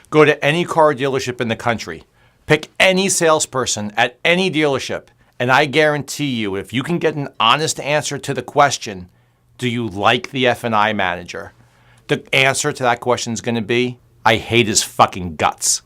Go to any car dealership in the country, pick any salesperson at any dealership, and I guarantee you, if you can get an honest answer to the question, do you like the F&I manager? The answer to that question is going to be, I hate his fucking guts.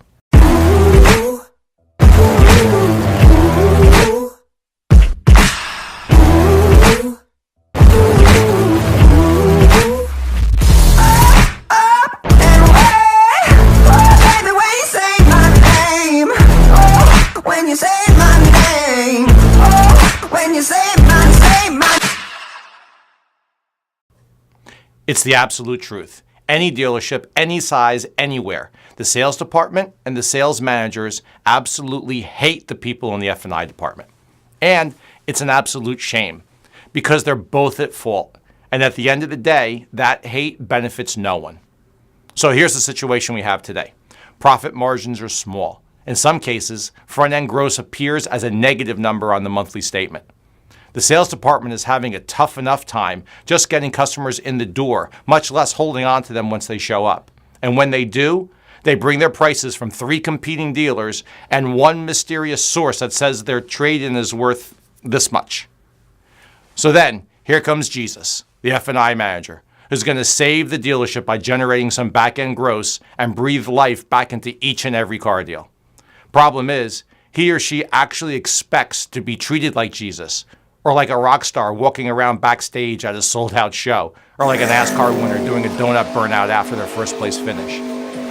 It's the absolute truth. Any dealership, any size, anywhere. The sales department and the sales managers absolutely hate the people in the F&I department. And it's an absolute shame because they're both at fault. And at the end of the day, that hate benefits no one. So here's the situation we have today. Profit margins are small. In some cases, front-end gross appears as a negative number on the monthly statement. The sales department is having a tough enough time just getting customers in the door, much less holding on to them once they show up. And when they do, they bring their prices from 3 competing dealers and one mysterious source that says their trade-in is worth this much. So then, here comes Jesus, the F&I manager, who's going to save the dealership by generating some back-end gross and breathe life back into each and every car deal. Problem is, he or she actually expects to be treated like Jesus, or like a rock star walking around backstage at a sold-out show, or like a NASCAR winner doing a donut burnout after their first place finish.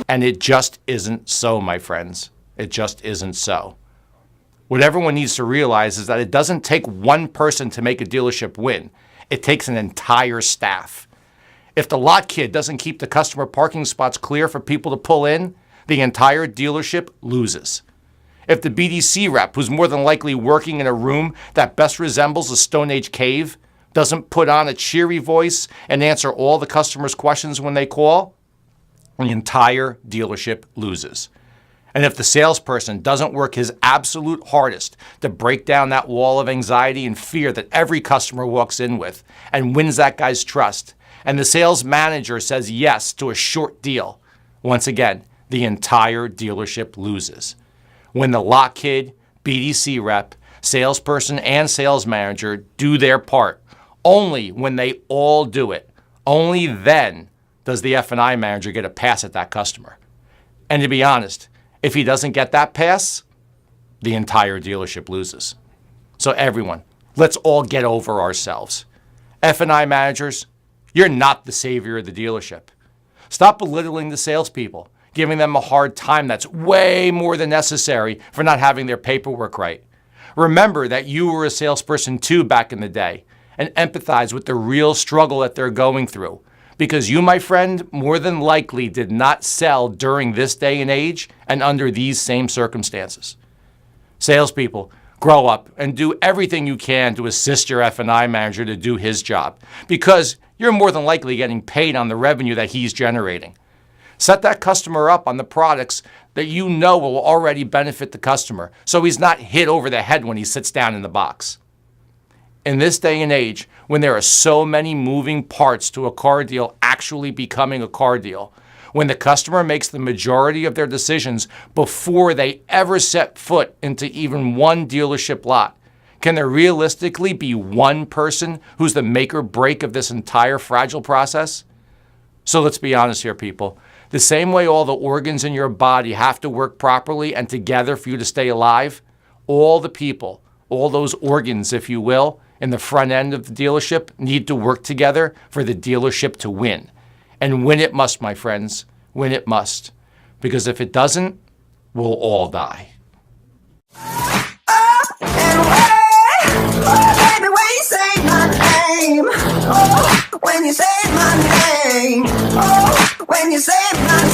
And it just isn't so, my friends. It just isn't so. What everyone needs to realize is that it doesn't take one person to make a dealership win. It takes an entire staff. If the lot kid doesn't keep the customer parking spots clear for people to pull in, the entire dealership loses. If the BDC rep, who's more than likely working in a room that best resembles a Stone Age cave, doesn't put on a cheery voice and answer all the customers' questions when they call, the entire dealership loses. And if the salesperson doesn't work his absolute hardest to break down that wall of anxiety and fear that every customer walks in with and wins that guy's trust, and the sales manager says yes to a short deal, once again, the entire dealership loses. When the lot kid, BDC rep, salesperson, and sales manager do their part, only when they all do it, only then does the F&I manager get a pass at that customer. And to be honest, if he doesn't get that pass, the entire dealership loses. So everyone, let's all get over ourselves. F&I managers, you're not the savior of the dealership. Stop belittling the salespeople, giving them a hard time that's way more than necessary for not having their paperwork right. Remember that you were a salesperson too back in the day and empathize with the real struggle that they're going through. Because you, my friend, more than likely did not sell during this day and age and under these same circumstances. Salespeople, grow up and do everything you can to assist your F&I manager to do his job because you're more than likely getting paid on the revenue that he's generating. Set that customer up on the products that you know will already benefit the customer so he's not hit over the head when he sits down in the box. In this day and age, when there are so many moving parts to a car deal actually becoming a car deal, when the customer makes the majority of their decisions before they ever set foot into even one dealership lot, can there realistically be one person who's the make or break of this entire fragile process? So let's be honest here, people. The same way all the organs in your body have to work properly and together for you to stay alive, all the people, all those organs, if you will, in the front end of the dealership need to work together for the dealership to win. And win it must, my friends. Win it must. Because if it doesn't, we'll all die. When you say my name, oh, when you say my